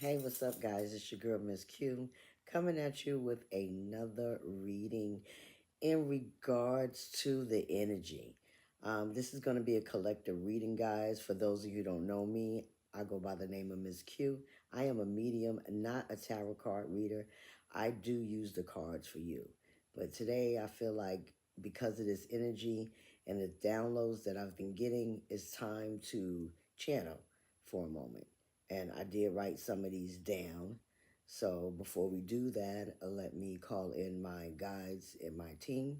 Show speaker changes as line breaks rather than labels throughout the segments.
Hey, what's up, guys? It's your girl, Ms.Q, coming at you with another reading in regards to the energy. This is going to be a collective reading, guys. For those of you who don't know me, I go by the name of Ms.Q. I am a medium, not a tarot card reader. I do use the cards for you. But today, I feel like because of this energy and the downloads that I've been getting, it's time to channel for a moment. And I did write some of these down. So before we do that, let me call in my guides and my team.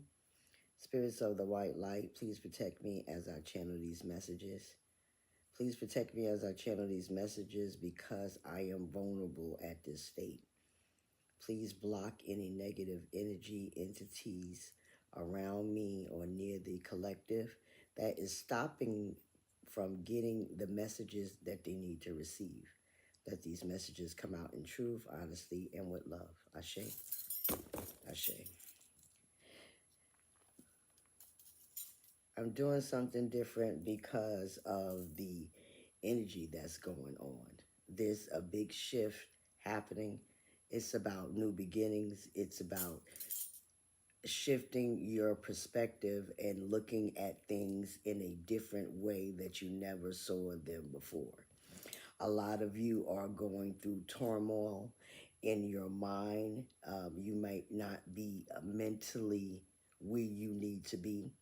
Spirits of the white light, please protect me as I channel these messages. Please protect me as I channel these messages because I am vulnerable at this state. Please block any negative energy entities around me or near the collective that is stopping from getting the messages that they need to receive. That these messages come out in truth, honesty, and with love. Ashe. Ashe. I'm doing something different because of the energy that's going on. There's a big shift happening. It's about new beginnings. It's about shifting your perspective and looking at things in a different way that you never saw them before. A lot of you are going through turmoil in your mind. You might not be mentally where you need to be.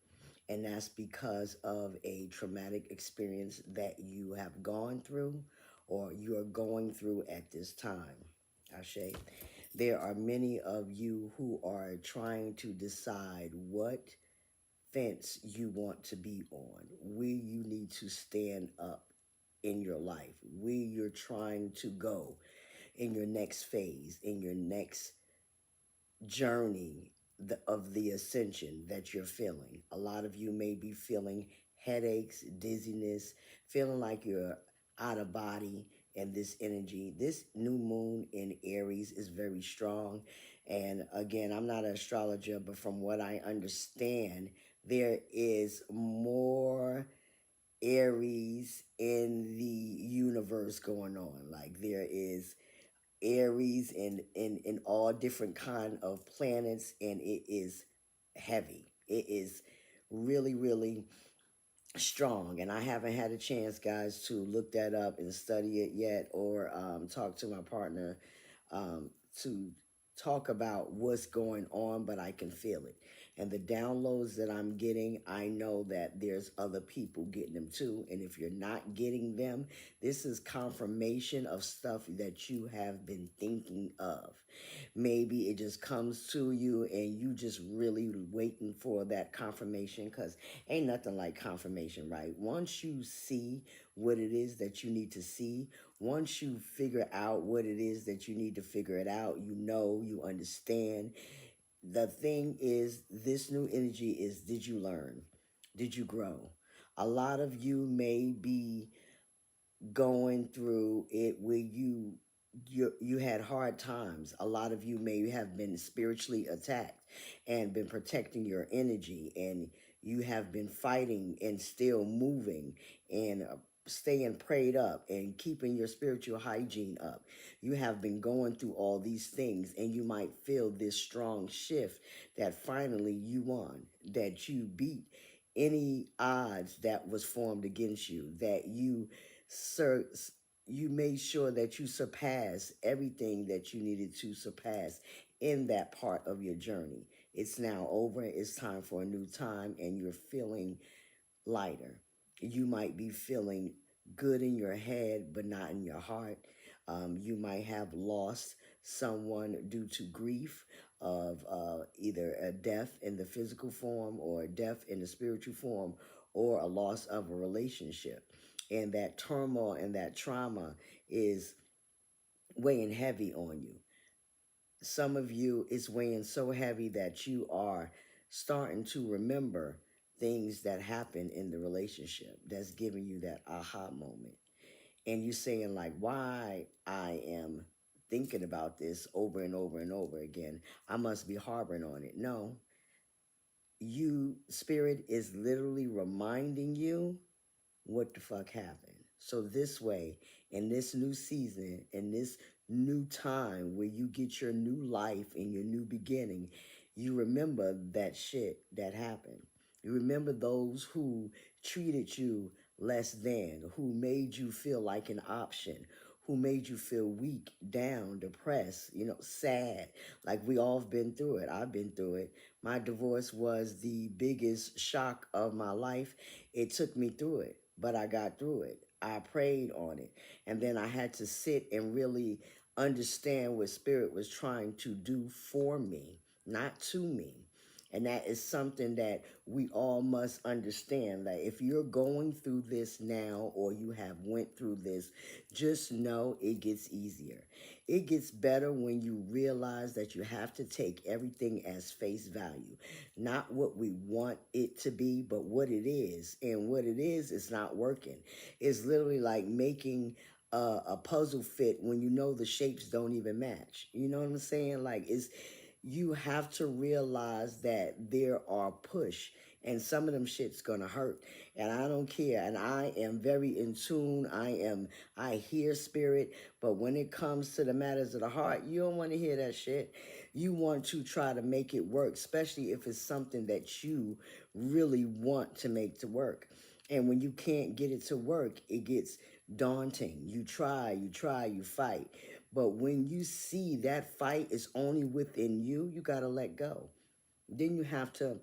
And that's because of a traumatic experience that you have gone through or you are going through at this time. Ashe. There are many of you who are trying to decide what fence you want to be on, where you need to stand up in your life, where you're trying to go in your next phase, in your next journey of the ascension that you're feeling. A lot of you may be feeling headaches, dizziness, feeling like you're out of body and this energy. This new moon in Aries is very strong. And again, I'm not an astrologer, but from what I understand, there is more Aries in the universe going on. Like there is Aries in all different kind of planets, and it is heavy. It is really, really strong. And I haven't had a chance, guys, to look that up and study it yet, or talk to my partner to talk about what's going on, but I can feel it. And the downloads that I'm getting, I know that there's other people getting them too. And if you're not getting them, this is confirmation of stuff that you have been thinking of. Maybe it just comes to you and you just really waiting for that confirmation, because ain't nothing like confirmation, right? Once you see what it is that you need to see, once you figure out what it is that you need to figure it out, you know, you understand. The thing is, this new energy is, did you learn? Did you grow? A lot of you may be going through it where you had hard times. A lot of you may have been spiritually attacked and been protecting your energy, and you have been fighting and still moving and staying prayed up and keeping your spiritual hygiene up. You have been going through all these things, and you might feel this strong shift that finally you won, that you beat any odds that was formed against you, that Sir, you made sure that you surpassed everything that you needed to surpass in that part of your journey. It's now over. It's time for a new time, and you're feeling lighter. You might be feeling good in your head, but not in your heart. You might have lost someone due to grief of either a death in the physical form or a death in the spiritual form, or a loss of a relationship. And that turmoil and that trauma is weighing heavy on you. Some of you, it's weighing so heavy that you are starting to remember things that happened in the relationship that's giving you that aha moment. And you're saying, like, why I am thinking about this over and over and over again. I must be harboring on it. No, Spirit is literally reminding you what the fuck happened. So this way, in this new season, in this new time where you get your new life and your new beginning, you remember that shit that happened. You remember those who treated you less than, who made you feel like an option, who made you feel weak, down, depressed, sad. Like we all have been through it. I've been through it. My divorce was the biggest shock of my life. It took me through it, but I got through it. I prayed on it. And then I had to sit and really understand what Spirit was trying to do for me, not to me. And that is something that we all must understand. That if you're going through this now, or you have went through this, just know it gets easier. It gets better when you realize that you have to take everything as face value. Not what we want it to be, but what it is. And what it is not working. It's literally like making a puzzle fit when you know the shapes don't even match. You know what I'm saying? Like, you have to realize that there are push, and some of them shit's gonna hurt, and I don't care. And I am very in tune. I hear Spirit, but when it comes to the matters of the heart, you don't want to hear that shit. You want to try to make it work, especially if it's something that you really want to make to work. And when you can't get it to work, it gets daunting. You try, you fight. But when you see that fight is only within you, you got to let go. Then you have to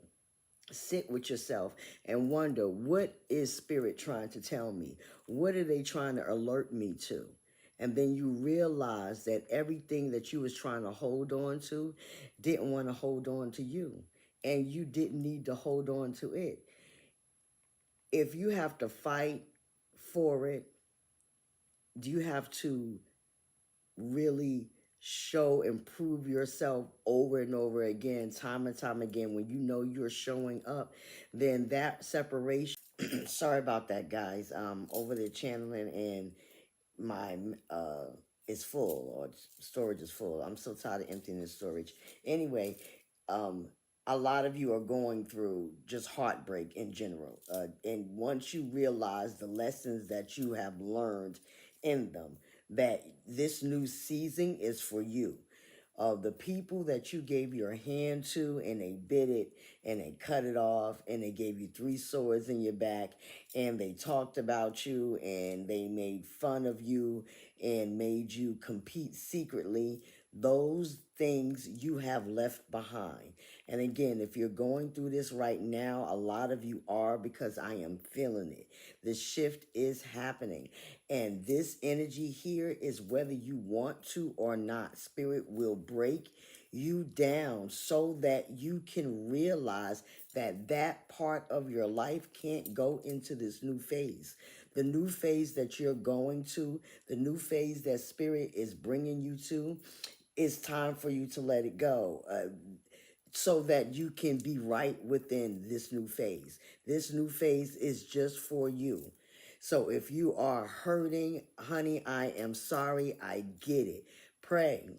sit with yourself and wonder, what is Spirit trying to tell me? What are they trying to alert me to? And then you realize that everything that you was trying to hold on to didn't want to hold on to you. And you didn't need to hold on to it. If you have to fight for it, do you have to really show and prove yourself over and over again, time and time again, when you know you're showing up, then that separation, sorry about that, guys, over there channeling, and my is full, or storage is full. I'm so tired of emptying the storage. Anyway, um, a lot of you are going through just heartbreak in general. And once you realize the lessons that you have learned in them, that this new season is for you. The people that you gave your hand to, and they bit it and they cut it off, and they gave you 3 swords in your back, and they talked about you and they made fun of you and made you compete secretly, those things you have left behind. And again, if you're going through this right now, a lot of you are, because I am feeling it. The shift is happening. And this energy here is whether you want to or not. Spirit will break you down so that you can realize that that part of your life can't go into this new phase. The new phase that you're going to, the new phase that Spirit is bringing you to, it's time for you to let it go. So that you can be right within this new phase. This new phase is just for you. So if you are hurting, honey, I am sorry. I get it. Pray.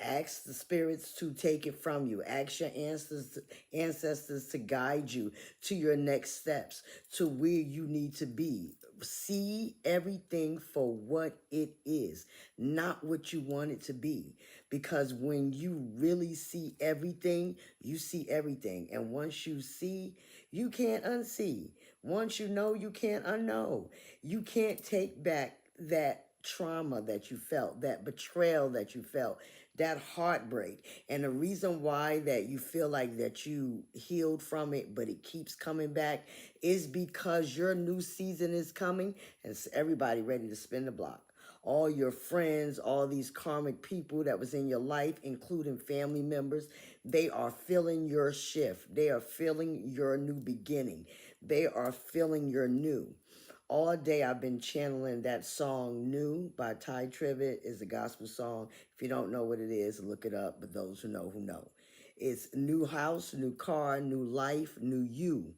Ask the spirits to take it from you. Ask your ancestors to guide you to your next steps, to where you need to be. See everything for what it is, not what you want it to be. Because when you really see everything, you see everything. And once you see, you can't unsee. Once you know, you can't unknow. You can't take back that trauma that you felt, that betrayal that you felt, that heartbreak. And the reason why that you feel like that you healed from it, but it keeps coming back, is because your new season is coming, and it's everybody ready to spin the block. All your friends, all these karmic people that was in your life, including family members, they are feeling your shift. They are feeling your new beginning. They are feeling your new. All day I've been channeling that song New by Ty Tribbett. Is a gospel song. If you don't know what it is, look it up, but those who know, who know. It's new house, new car, new life, new you.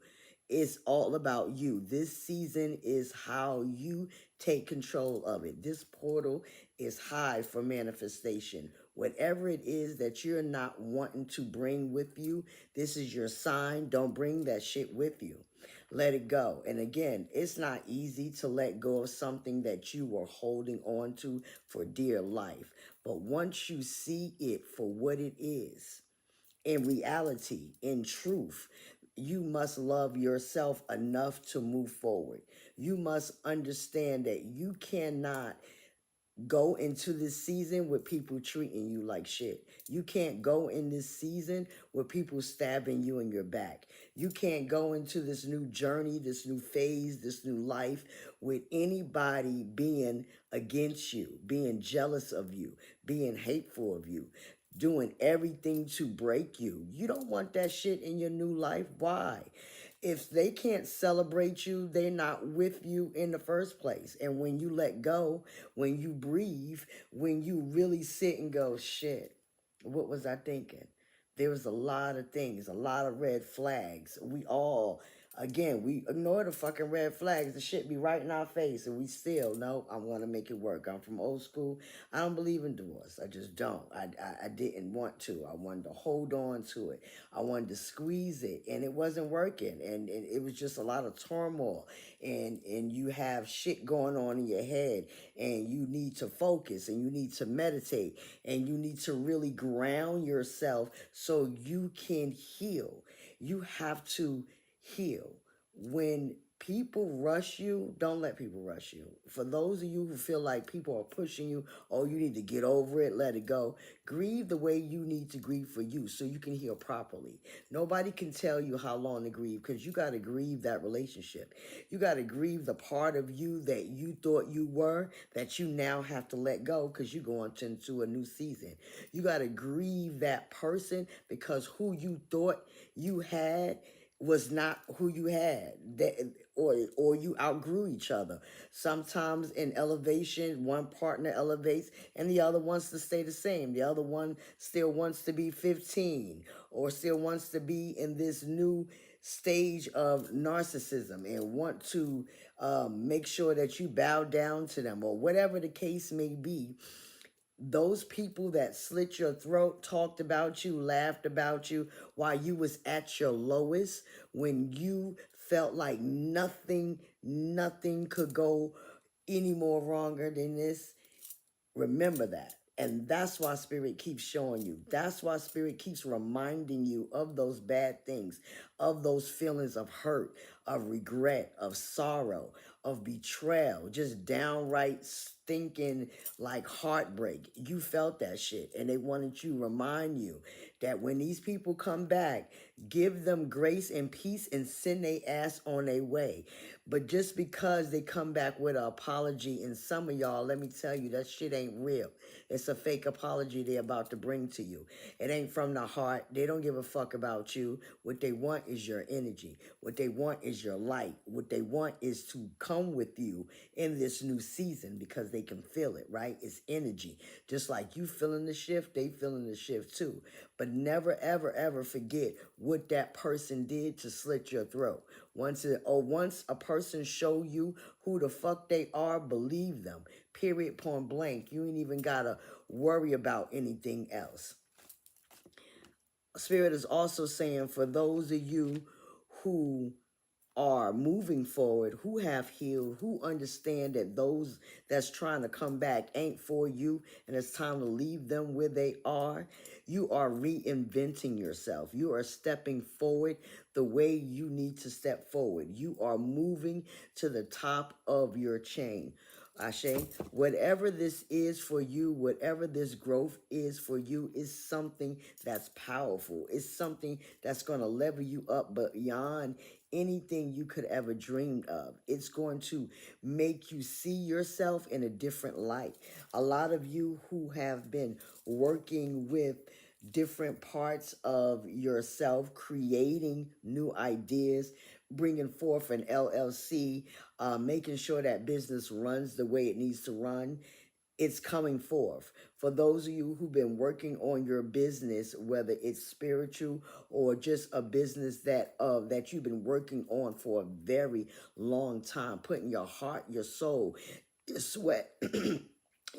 It's all about you. This season is how you take control of it. This portal is high for manifestation. Whatever it is that you're not wanting to bring with you, this is your sign. Don't bring that shit with you. Let it go. And again, it's not easy to let go of something that you were holding on to for dear life. But once you see it for what it is, in reality, in truth, you must love yourself enough to move forward. You must understand that you cannot go into this season with people treating you like shit. You can't go in this season with people stabbing you in your back. You can't go into this new journey, this new phase, this new life with anybody being against you, being jealous of you, being hateful of you, doing everything to break you. You don't want that shit in your new life. Why? If they can't celebrate you, they're not with you in the first place. And when you let go, when you breathe, when you really sit and go, shit, what was I thinking? There was a lot of things, a lot of red flags. We all, again, we ignore the fucking red flags. The shit be right in our face, and we still, no, I'm going to make it work. I'm from old school. I don't believe in divorce. I just don't. I didn't want to. I wanted to hold on to it. I wanted to squeeze it, and it wasn't working. And it was just a lot of turmoil. And you have shit going on in your head, and you need to focus, and you need to meditate, and you need to really ground yourself so you can heal. You have to heal. When people rush you, don't let people rush you. For those of you who feel like people are pushing you, oh, you need to get over it, let it go. Grieve the way you need to grieve for you so you can heal properly. Nobody can tell you how long to grieve, because you got to grieve that relationship. You got to grieve the part of you that you thought you were, that you now have to let go because you're going into a new season. You got to grieve that person because who you thought you had was not who you had, that, or you outgrew each other. Sometimes in elevation, one partner elevates and the other wants to stay the same. The other one still wants to be 15 or still wants to be in this new stage of narcissism and want to make sure that you bow down to them, or whatever the case may be. Those people that slit your throat, talked about you, laughed about you while you was at your lowest, when you felt like nothing could go any more wronger than this. Remember that. And that's why Spirit keeps showing you. That's why Spirit keeps reminding you of those bad things, of those feelings of hurt, of regret, of sorrow, of betrayal, just downright stinking like heartbreak. You felt that shit, and they wanted to remind you that when these people come back, give them grace and peace and send their ass on their way. But just because they come back with an apology, and some of y'all, let me tell you, that shit ain't real. It's a fake apology they're about to bring to you. It ain't from the heart. They don't give a fuck about you. What they want is your energy. What they want is your light. What they want is to come with you in this new season because they can feel it, right? It's energy. Just like you feeling the shift, they feeling the shift too. But never, ever, ever forget what that person did to slit your throat. Once a person show you who the fuck they are, believe them. Period, point blank. You ain't even gotta worry about anything else. Spirit is also saying, for those of you who are moving forward, who have healed, who understand that those that's trying to come back ain't for you and it's time to leave them where they are, you are reinventing yourself. You are stepping forward the way you need to step forward. You are moving to the top of your chain. Ashe, whatever this is for you, whatever this growth is for you, is something that's powerful. It's something that's going to level you up beyond anything you could ever dreamed of. It's going to make you see yourself in a different light. A lot of you who have been working with different parts of yourself, creating new ideas, bringing forth an LLC, making sure that business runs the way it needs to run, it's coming forth. For those of you who've been working on your business, whether it's spiritual or just a business that you've been working on for a very long time, putting your heart, your soul, your sweat,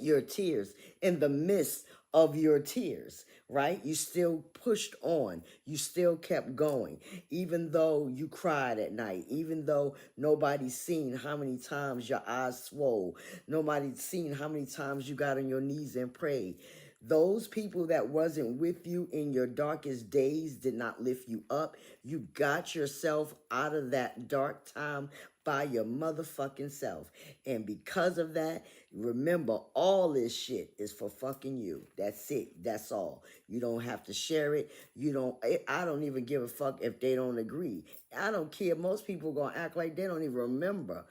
your tears, in the midst of your tears, right? You still pushed on. You still kept going. Even though you cried at night, even though nobody's seen how many times your eyes swole, nobody's seen how many times you got on your knees and prayed. Those people that wasn't with you in your darkest days did not lift you up. You got yourself out of that dark time by your motherfucking self. And because of that, remember, all this shit is for fucking you. That's it. That's all. You don't have to share it. You don't, I don't even give a fuck if they don't agree. I don't care. Most people gonna act like they don't even remember.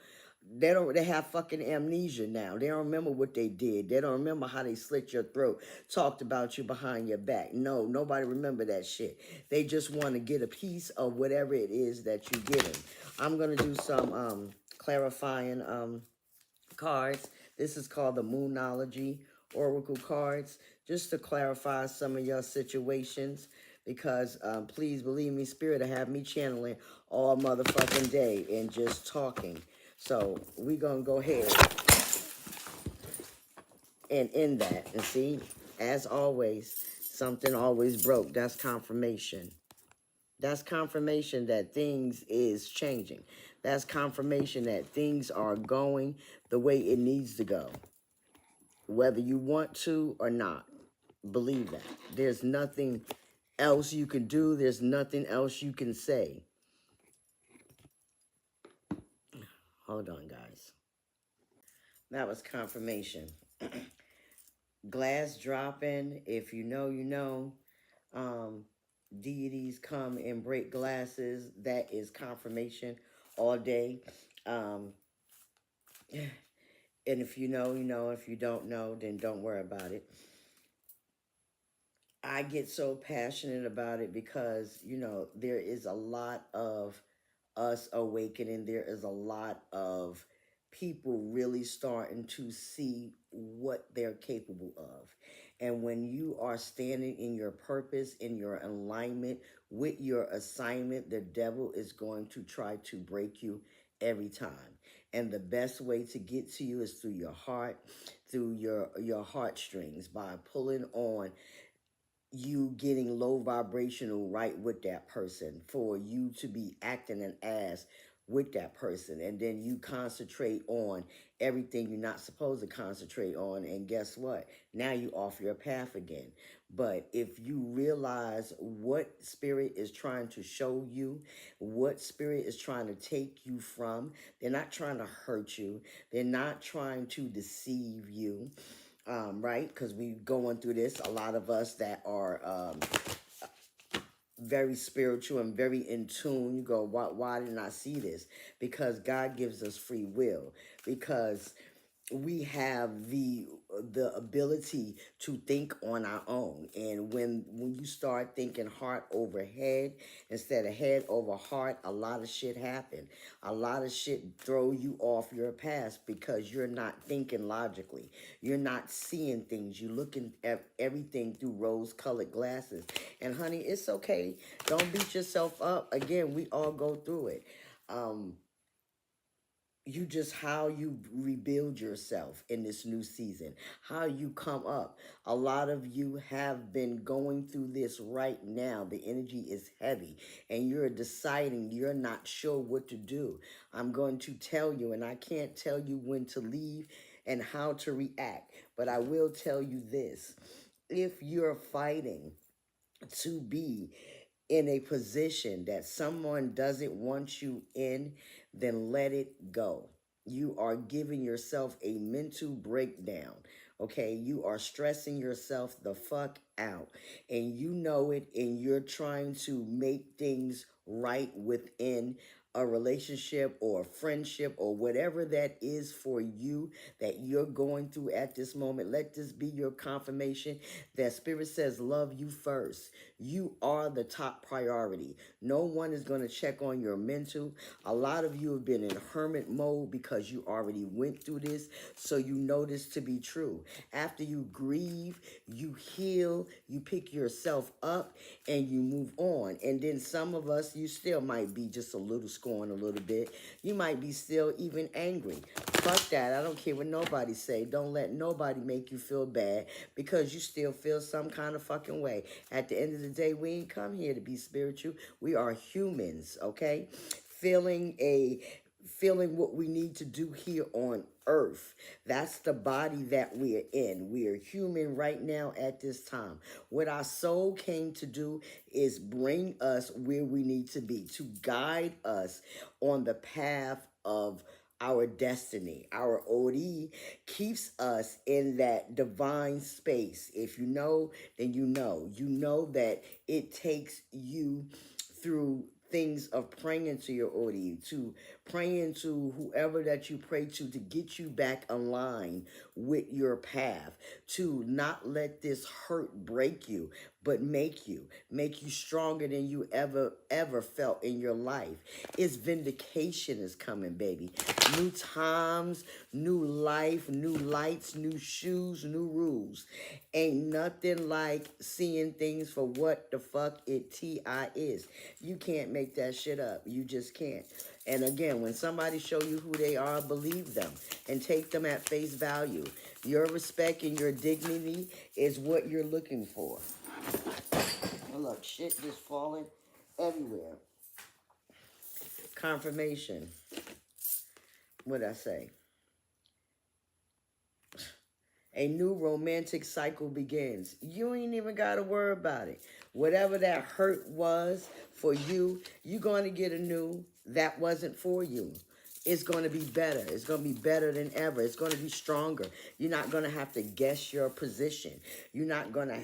They have fucking amnesia now. They don't remember what they did. They don't remember how they slit your throat, talked about you behind your back. No, nobody remember that shit. They just want to get a piece of whatever it is that you get them. I'm gonna do some clarifying cards. This is called the Moonology Oracle cards, just to clarify some of your situations, because please believe me, Spirit will have me channeling all motherfucking day and just talking. So we're going to go ahead and end that. And see, as always, something always broke. That's confirmation. That's confirmation that things is changing. That's confirmation that things are going the way it needs to go. Whether you want to or not, believe that. There's nothing else you can do. There's nothing else you can say. Hold on, guys. That was confirmation. Glass dropping. If you know, you know. Deities come and break glasses. That is confirmation all day. And if you know, you know. If you don't know, then don't worry about it. I get so passionate about it because, you know, there is a lot of us awakening. There is a lot of people really starting to see what they're capable of. And when you are standing in your purpose, in your alignment with your assignment, the devil is going to try to break you every time. And the best way to get to you is through your heart, through your heartstrings, by pulling on you getting low vibrational right with that person, for you to be acting an ass with that person, and then you concentrate on everything you're not supposed to concentrate on, and guess what? Now you off your path again. But if you realize what spirit is trying to show you, what spirit is trying to take you from, they're not trying to hurt you, they're not trying to deceive you, right? Because we going through this. A lot of us that are very spiritual and very in tune, you go, why didn't I see this? Because God gives us free will. Because we have the ability to think on our own. And when you start thinking heart over head instead of head over heart, a lot of shit happen. A lot of shit throw you off your path because you're not thinking logically. You're not seeing things. You're looking at everything through rose-colored glasses. And honey, it's okay. Don't beat yourself up. Again, we all go through it. You just how you rebuild yourself in this new season, how you come up. A lot of you have been going through this right now. The energy is heavy and you're deciding, you're not sure what to do. I'm going to tell you, and I can't tell you when to leave and how to react, but I will tell you this. If you're fighting to be in a position that someone doesn't want you in, then let it go. You are giving yourself a mental breakdown. Okay, you are stressing yourself the fuck out, and you know it, and you're trying to make things right within a relationship or a friendship or whatever that is for you that you're going through at this moment. Let this be your confirmation that Spirit says love you first. You are the top priority. No one is going to check on your mental. A lot of you have been in hermit mode because you already went through this, so you know this to be true. After you grieve, you heal, you pick yourself up, and you move on. And then some of us, you still might be just a little scorn a little bit. You might be still even angry. Fuck that. I don't care what nobody say. Don't let nobody make you feel bad because you still feel some kind of fucking way. At the end of the day, we ain't come here to be spiritual. We are humans, okay? Feeling what we need to do here on earth. That's the body that we are in. We are human right now at this time. What our soul came to do is bring us where we need to be, to guide us on the path of our destiny. Our OD keeps us in that divine space. If you know, then you know. You know that it takes you through things of praying to your OD, to praying to whoever that you pray to get you back aligned with your path, to not let this hurt break you, but make you stronger than you ever felt in your life. It's vindication is coming, baby. New times, new life, new lights, new shoes, new rules. Ain't nothing like seeing things for what the fuck it T.I. is. You can't make that shit up. You just can't. And again, when somebody show you who they are, believe them and take them at face value. Your respect and your dignity is what you're looking for. Oh, look, shit just falling everywhere. Confirmation. What'd I say? A new romantic cycle begins. You ain't even got to worry about it. Whatever that hurt was for you, you're going to get a new that wasn't for you. It's going to be better. It's going to be better than ever. It's going to be stronger. You're not going to have to guess your position. You're not going to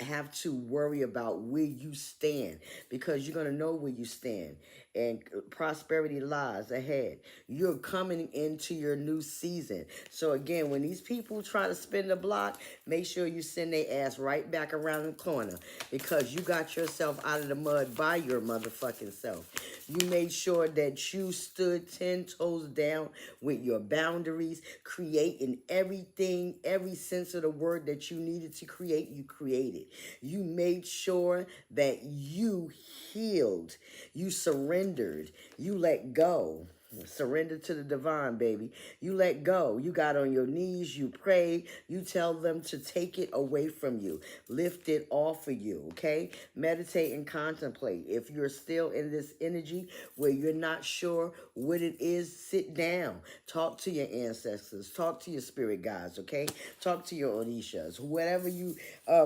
have to worry about where you stand because you're going to know where you stand and prosperity lies ahead. You're coming into your new season. So again, when these people try to spin the block, make sure you send their ass right back around the corner because you got yourself out of the mud by your motherfucking self. You made sure that you stood 10 toes down with your boundaries, creating everything, every sense of the word that you needed to create, you created. You made sure that you healed, you surrendered, you let go. Surrender to the divine, baby. You let go. You got on your knees. You prayed. You tell them to take it away from you. Lift it off of you, okay? Meditate and contemplate. If you're still in this energy where you're not sure what it is, sit down. Talk to your ancestors. Talk to your spirit guides, okay? Talk to your Orishas. Whatever you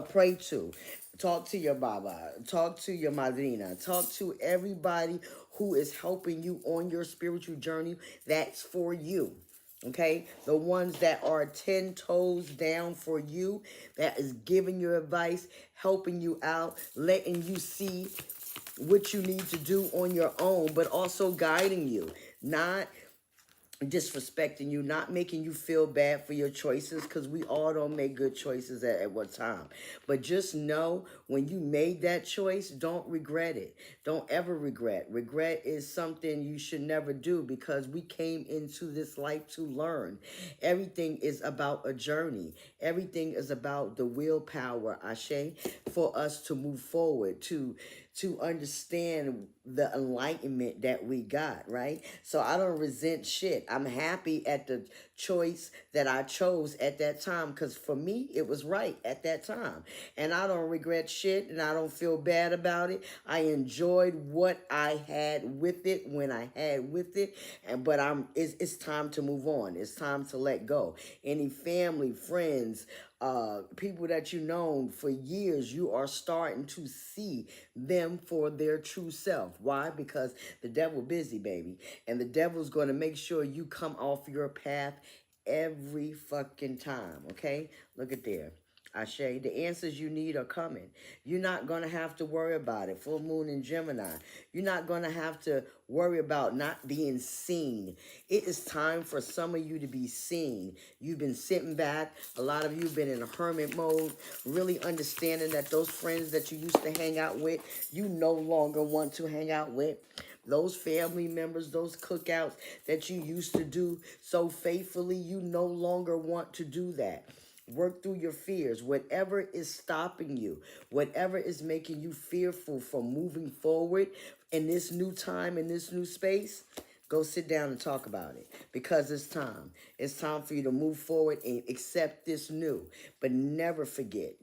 pray to. Talk to your Baba. Talk to your Madrina. Talk to everybody who is helping you on your spiritual journey. That's for you. Okay? The ones that are 10 toes down for you, that is giving you advice, helping you out, letting you see what you need to do on your own, but also guiding you. Not disrespecting you, not making you feel bad for your choices, because we all don't make good choices at what time. But just know when you made that choice, don't regret it. Don't ever regret. Regret is something you should never do because we came into this life to learn. Everything is about a journey. Everything is about the willpower, Ashe, for us to move forward, to understand the enlightenment that we got, right? So I don't resent shit. I'm happy at the choice that I chose at that time because for me, it was right at that time. And I don't regret shit and I don't feel bad about it. I enjoyed what I had with it when I had with it. But it's time to move on. It's time to let go. Any family, friends, people that you've known for years, you are starting to see them for their true self. Why? Because the devil busy, baby. And the devil's going to make sure you come off your path every fucking time, okay? Look at there. Ashe, the answers you need are coming. You're not going to have to worry about it. Full moon in Gemini. You're not going to have to worry about not being seen. It is time for some of you to be seen. You've been sitting back. A lot of you have been in a hermit mode, really understanding that those friends that you used to hang out with, you no longer want to hang out with. Those family members, those cookouts that you used to do so faithfully, you no longer want to do that. Work through your fears. Whatever is stopping you, whatever is making you fearful from moving forward in this new time, in this new space, go sit down and talk about it, because it's time. It's time for you to move forward and accept this new. But never forget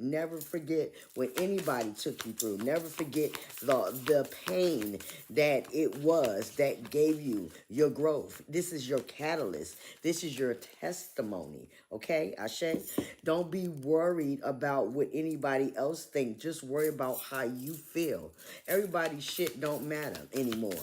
what anybody took you through. Never forget the pain that it was that gave you your growth. This is your catalyst. This is your testimony. Okay, Ashe? Don't be worried about what anybody else thinks. Just worry about how you feel. Everybody's shit don't matter anymore.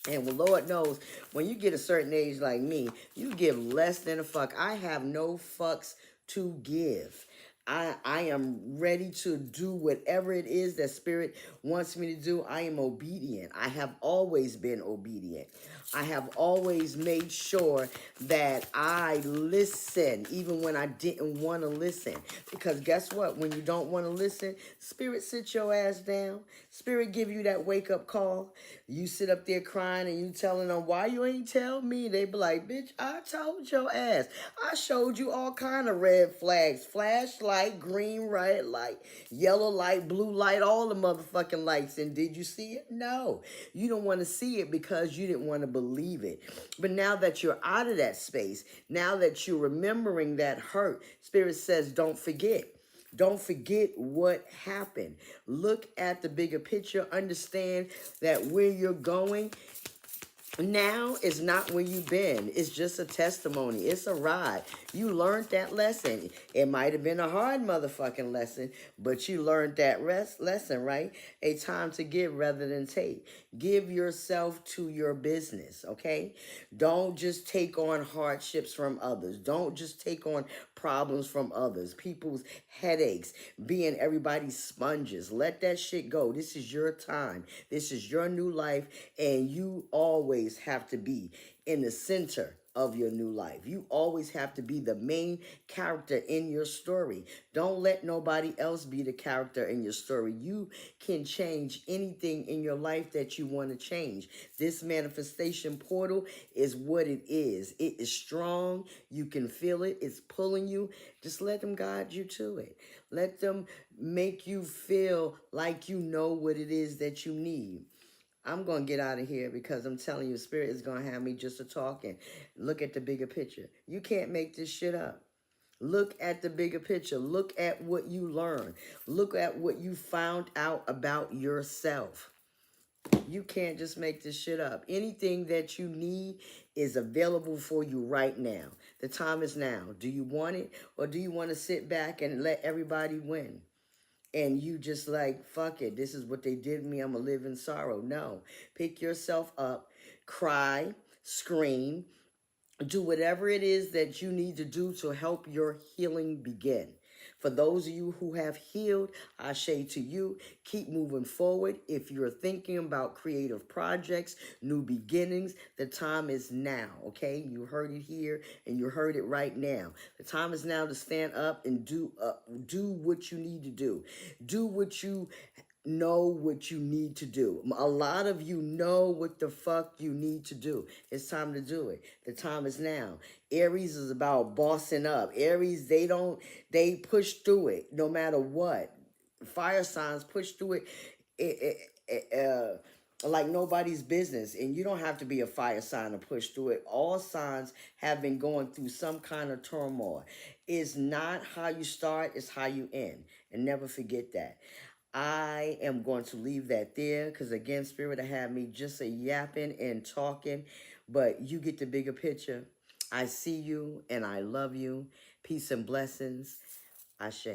And well, Lord knows, when you get a certain age like me, you give less than a fuck. I have no fucks to give. I am ready to do whatever it is that Spirit wants me to do. I am obedient. I have always been obedient. I have always made sure that I listen, even when I didn't want to listen. Because guess what? When you don't want to listen, Spirit sit your ass down. Spirit give you that wake-up call. You sit up there crying and you telling them, why you ain't tell me? They be like, bitch, I told your ass. I showed you all kind of red flags. Flashlight, green red light, yellow light, blue light, all the motherfucking lights. And did you see it? No. You don't want to see it because you didn't want to believe it. But now that you're out of that space, now that you're remembering that hurt, Spirit says, don't forget. Don't forget what happened. Look at the bigger picture. Understand that where you're going now is not where you've been. It's just a testimony. It's a ride. You learned that lesson. It might have been a hard motherfucking lesson, but you learned that lesson, right? A time to give rather than take. Give yourself to your business, okay? Don't just take on hardships from others. Don't just take on problems from others. People's headaches, being everybody's sponges. Let that shit go. This is your time. This is your new life, and you always have to be in the center of your new life. You always have to be the main character in your story. Don't let nobody else be the character in your story. You can change anything in your life that you want to change. This manifestation portal is what it is. It is strong. You can feel it. It's pulling you. Just let them guide you to it. Let them make you feel like you know what it is that you need. I'm going to get out of here because I'm telling you, Spirit is going to have me just to talk and look at the bigger picture. You can't make this shit up. Look at the bigger picture. Look at what you learned. Look at what you found out about yourself. You can't just make this shit up. Anything that you need is available for you right now. The time is now. Do you want it, or do you want to sit back and let everybody win? And you just like, fuck it, this is what they did to me, I'm gonna live in sorrow. No, pick yourself up, cry, scream, do whatever it is that you need to do to help your healing begin. For those of you who have healed, I say to you, keep moving forward. If you're thinking about creative projects, new beginnings, the time is now, okay? You heard it here and you heard it right now. The time is now to stand up and do what you need to do. Do what you know what you need to do. A lot of you know what the fuck you need to do. It's time to do it. The time is now. Aries is about bossing up. Aries, they push through it no matter what. Fire signs push through it, like nobody's business. And you don't have to be a fire sign to push through it. All signs have been going through some kind of turmoil. It's not how you start, it's how you end. And never forget that. I am going to leave that there because, again, Spirit had me just a yapping and talking, but you get the bigger picture. I see you and I love you. Peace and blessings. Ashe.